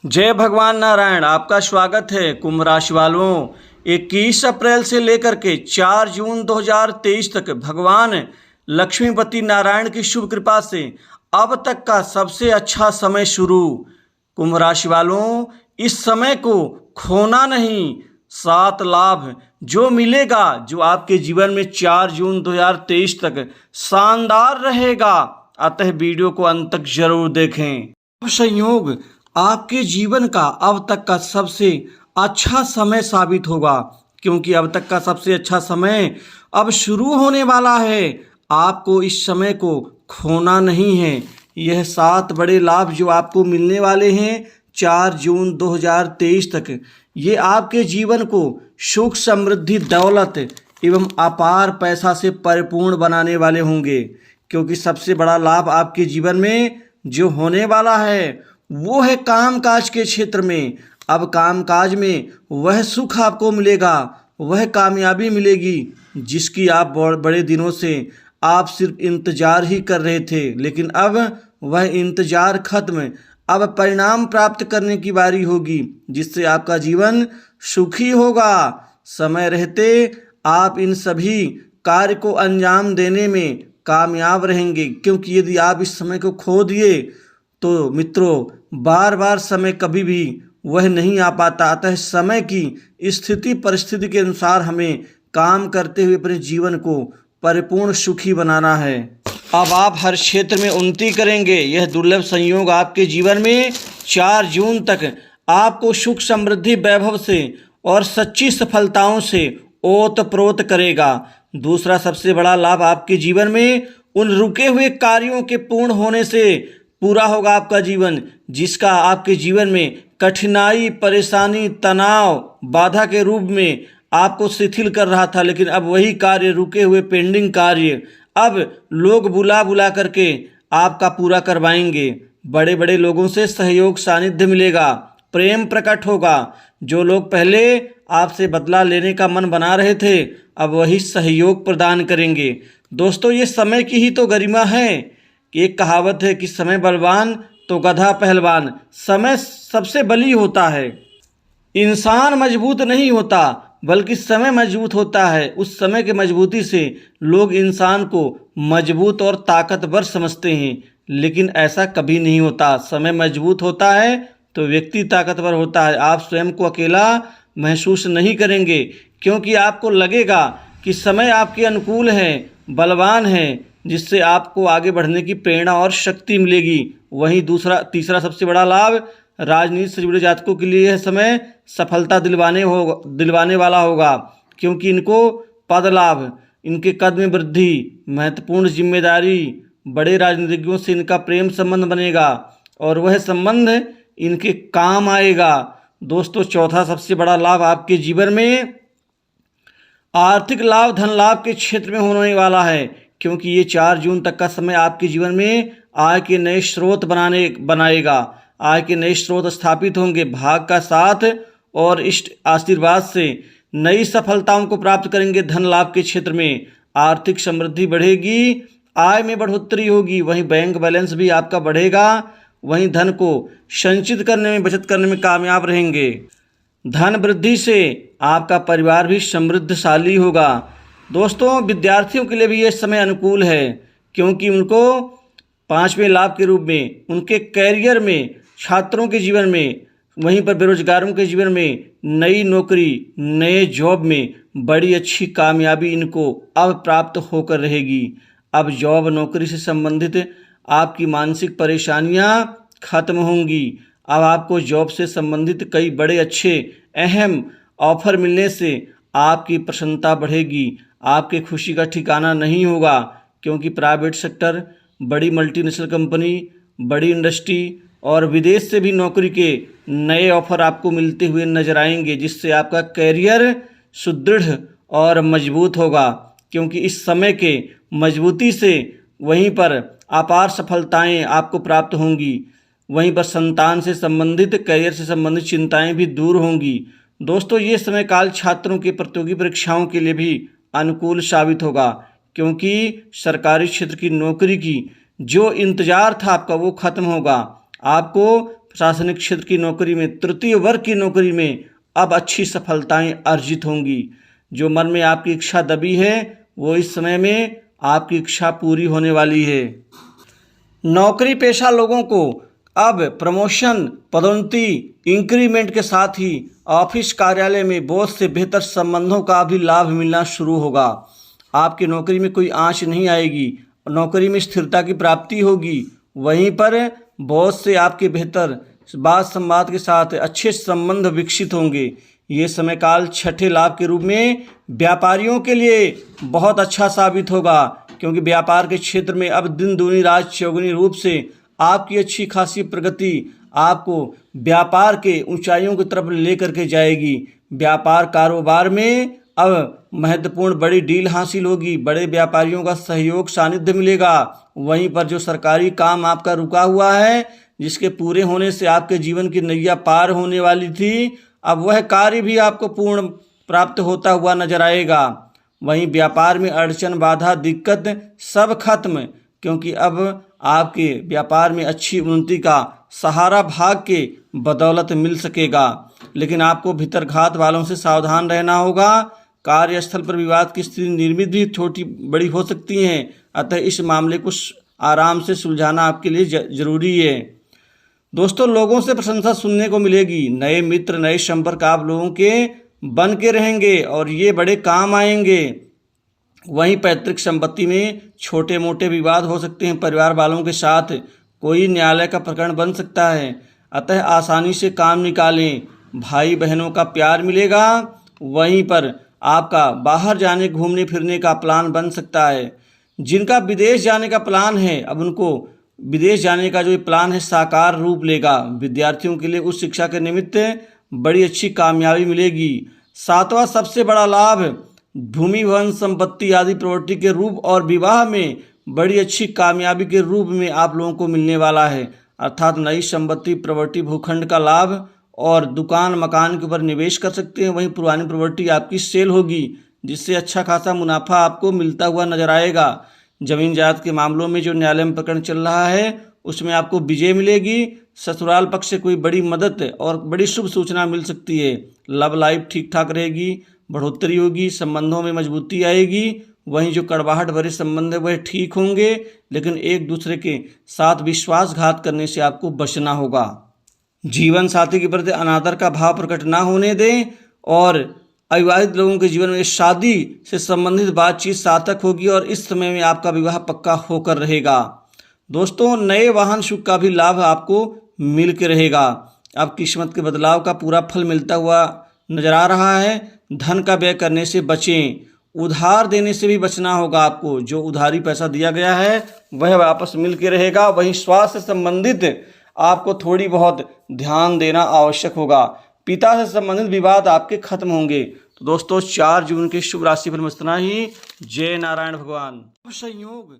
जय भगवान नारायण। आपका स्वागत है कुंभ राशि वालों। 21 अप्रैल से लेकर के 4 जून 2023 तक भगवान लक्ष्मीपति नारायण की शुभ कृपा से अब तक का सबसे अच्छा समय शुरू। कुंभ राशि वालों, इस समय को खोना नहीं। 7 लाभ जो मिलेगा, जो आपके जीवन में 4 जून 2023 तक शानदार रहेगा। अतः वीडियो को अंत तक जरूर देखें। संयोग आपके जीवन का अब तक का सबसे अच्छा समय साबित होगा, क्योंकि अब तक का सबसे अच्छा समय अब शुरू होने वाला है। आपको इस समय को खोना नहीं है। यह 7 बड़े लाभ जो आपको मिलने वाले हैं 4 जून 2023 तक, ये आपके जीवन को सुख समृद्धि दौलत एवं अपार पैसा से परिपूर्ण बनाने वाले होंगे। क्योंकि सबसे बड़ा लाभ आपके जीवन में जो होने वाला है वो है कामकाज के क्षेत्र में। अब कामकाज में वह सुख आपको मिलेगा, वह कामयाबी मिलेगी जिसकी आप बड़े दिनों से आप सिर्फ इंतजार ही कर रहे थे। लेकिन अब वह इंतजार खत्म, अब परिणाम प्राप्त करने की बारी होगी, जिससे आपका जीवन सुखी होगा। समय रहते आप इन सभी कार्य को अंजाम देने में कामयाब रहेंगे, क्योंकि यदि आप इस समय को खो दिए तो मित्रों, बार बार समय कभी भी वह नहीं आ पाता। अतः समय की स्थिति परिस्थिति के अनुसार हमें काम करते हुए अपने जीवन को परिपूर्ण सुखी बनाना है। अब आप हर क्षेत्र में उन्नति करेंगे। यह दुर्लभ संयोग आपके जीवन में 4 जून तक आपको सुख समृद्धि वैभव से और सच्ची सफलताओं से ओतप्रोत करेगा। दूसरा सबसे बड़ा लाभ आपके जीवन में उन रुके हुए कार्यों के पूर्ण होने से पूरा होगा आपका जीवन, जिसका आपके जीवन में कठिनाई, परेशानी, तनाव, बाधा के रूप में आपको शिथिल कर रहा था। लेकिन अब वही कार्य, रुके हुए पेंडिंग कार्य, अब लोग बुला बुला करके आपका पूरा करवाएंगे। बड़े बड़े लोगों से सहयोग सानिध्य मिलेगा, प्रेम प्रकट होगा। जो लोग पहले आपसे बदला लेने का मन बना रहे थे, अब वही सहयोग प्रदान करेंगे। दोस्तों, ये समय की ही तो गरिमा है। एक कहावत है कि समय बलवान तो गधा पहलवान। समय सबसे बली होता है। इंसान मजबूत नहीं होता, बल्कि समय मजबूत होता है। उस समय के मजबूती से लोग इंसान को मजबूत और ताकतवर समझते हैं, लेकिन ऐसा कभी नहीं होता। समय मजबूत होता है तो व्यक्ति ताकतवर होता है। आप स्वयं को अकेला महसूस नहीं करेंगे, क्योंकि आपको लगेगा कि समय आपके अनुकूल है, बलवान है, जिससे आपको आगे बढ़ने की प्रेरणा और शक्ति मिलेगी। वहीं तीसरा सबसे बड़ा लाभ राजनीति से जुड़े जातकों के लिए यह समय सफलता दिलवाने वाला होगा, क्योंकि इनको पद लाभ, इनके कद में वृद्धि, महत्वपूर्ण जिम्मेदारी, बड़े राजनीतिज्ञों से इनका प्रेम संबंध बनेगा और वह संबंध इनके काम आएगा। दोस्तों, चौथा सबसे बड़ा लाभ आपके जीवन में आर्थिक लाभ, धन लाभ के क्षेत्र में होने वाला है, क्योंकि ये 4 जून तक का समय आपके जीवन में आय के नए स्रोत बनाएगा। आय के नए स्रोत स्थापित होंगे। भाग का साथ और इष्ट आशीर्वाद से नई सफलताओं को प्राप्त करेंगे। धन लाभ के क्षेत्र में आर्थिक समृद्धि बढ़ेगी, आय में बढ़ोतरी होगी। वहीं बैंक बैलेंस भी आपका बढ़ेगा। वहीं धन को संचित करने में, बचत करने में कामयाब रहेंगे। धन वृद्धि से आपका परिवार भी समृद्धशाली होगा। दोस्तों, विद्यार्थियों के लिए भी यह समय अनुकूल है, क्योंकि उनको 5वें लाभ के रूप में उनके कैरियर में, छात्रों के जीवन में, वहीं पर बेरोजगारों के जीवन में नई नौकरी, नए जॉब में बड़ी अच्छी कामयाबी इनको अब प्राप्त होकर रहेगी। अब जॉब नौकरी से संबंधित आपकी मानसिक परेशानियां खत्म होंगी। अब आपको जॉब से संबंधित कई बड़े अच्छे अहम ऑफर मिलने से आपकी प्रसन्नता बढ़ेगी। आपके खुशी का ठिकाना नहीं होगा, क्योंकि प्राइवेट सेक्टर, बड़ी मल्टीनेशनल कंपनी, बड़ी इंडस्ट्री और विदेश से भी नौकरी के नए ऑफर आपको मिलते हुए नजर आएंगे, जिससे आपका करियर सुदृढ़ और मजबूत होगा। क्योंकि इस समय के मजबूती से वहीं पर अपार सफलताएं आपको प्राप्त होंगी। वहीं पर संतान से संबंधित, करियर से संबंधित चिंताएं भी दूर होंगी। दोस्तों, ये समय काल छात्रों की प्रतियोगी परीक्षाओं के लिए भी अनुकूल साबित होगा, क्योंकि सरकारी क्षेत्र की नौकरी की जो इंतजार था आपका, वो खत्म होगा। आपको प्रशासनिक क्षेत्र की नौकरी में, तृतीय वर्ग की नौकरी में अब अच्छी सफलताएं अर्जित होंगी। जो मन में आपकी इच्छा दबी है वो इस समय में आपकी इच्छा पूरी होने वाली है। नौकरी पेशा लोगों को अब प्रमोशन, पदोन्नति, इंक्रीमेंट के साथ ही ऑफिस कार्यालय में बॉस से बेहतर संबंधों का भी लाभ मिलना शुरू होगा। आपकी नौकरी में कोई आंच नहीं आएगी, नौकरी में स्थिरता की प्राप्ति होगी। वहीं पर बॉस से आपके बेहतर बात संवाद के साथ अच्छे संबंध विकसित होंगे। ये समय काल छठे लाभ के रूप में व्यापारियों के लिए बहुत अच्छा साबित होगा, क्योंकि व्यापार के क्षेत्र में अब दिन दूनी रात चौगुनी रूप से आपकी अच्छी खासी प्रगति आपको व्यापार के ऊंचाइयों की तरफ लेकर के जाएगी। व्यापार कारोबार में अब महत्वपूर्ण बड़ी डील हासिल होगी, बड़े व्यापारियों का सहयोग सानिध्य मिलेगा। वहीं पर जो सरकारी काम आपका रुका हुआ है, जिसके पूरे होने से आपके जीवन की नैया पार होने वाली थी, अब वह कार्य भी आपको पूर्ण प्राप्त होता हुआ नजर आएगा। वहीं व्यापार में अड़चन, बाधा, दिक्कत सब खत्म, क्योंकि अब आपके व्यापार में अच्छी उन्नति का सहारा भाग के बदौलत मिल सकेगा। लेकिन आपको भीतरघात वालों से सावधान रहना होगा। कार्यस्थल पर विवाद की स्थिति निर्मित भी छोटी बड़ी हो सकती हैं, अतः इस मामले को आराम से सुलझाना आपके लिए जरूरी है। दोस्तों, लोगों से प्रशंसा सुनने को मिलेगी। नए मित्र, नए संपर्क आप लोगों के बन के रहेंगे और ये बड़े काम आएंगे। वहीं पैतृक संपत्ति में छोटे मोटे विवाद हो सकते हैं, परिवार वालों के साथ कोई न्यायालय का प्रकरण बन सकता है, अतः आसानी से काम निकालें। भाई बहनों का प्यार मिलेगा। वहीं पर आपका बाहर जाने, घूमने फिरने का प्लान बन सकता है। जिनका विदेश जाने का प्लान है, अब उनको विदेश जाने का जो प्लान है साकार रूप लेगा। विद्यार्थियों के लिए उच्च शिक्षा के निमित्त बड़ी अच्छी कामयाबी मिलेगी। सातवां सबसे बड़ा लाभ भूमि, वन, संपत्ति आदि प्रॉपर्टी के रूप और विवाह में बड़ी अच्छी कामयाबी के रूप में आप लोगों को मिलने वाला है। अर्थात नई संपत्ति, प्रॉपर्टी, भूखंड का लाभ और दुकान मकान के ऊपर निवेश कर सकते हैं। वहीं पुरानी प्रॉपर्टी आपकी सेल होगी, जिससे अच्छा खासा मुनाफा आपको मिलता हुआ नजर आएगा। जमीन जायदाद के मामलों में जो न्यायालय में प्रकरण चल रहा है उसमें आपको विजय मिलेगी। ससुराल पक्ष से कोई बड़ी मदद और बड़ी शुभ सूचना मिल सकती है। लव लाइफ ठीक ठाक रहेगी, बढ़ोतरी होगी, संबंधों में मजबूती आएगी। वहीं जो कड़वाहट भरे संबंध है वह ठीक होंगे, लेकिन एक दूसरे के साथ विश्वासघात करने से आपको बचना होगा। जीवन साथी के प्रति अनादर का भाव प्रकट ना होने दें और अविवाहित लोगों के जीवन में शादी से संबंधित बातचीत सार्थक होगी और इस समय में आपका विवाह पक्का होकर रहेगा। दोस्तों, नए वाहन सुख का भी लाभ आपको मिल के रहेगा। अब किस्मत के बदलाव का पूरा फल मिलता हुआ नजर आ रहा है। धन का व्यय करने से बचें, उधार देने से भी बचना होगा आपको। जो उधारी पैसा दिया गया है वह वापस मिल के रहेगा। वहीं स्वास्थ्य से संबंधित आपको थोड़ी बहुत ध्यान देना आवश्यक होगा। पिता से संबंधित विवाद आपके खत्म होंगे। तो दोस्तों, 4 जून के शुभ राशि फल में इतना ही। जय नारायण भगवान। संयोग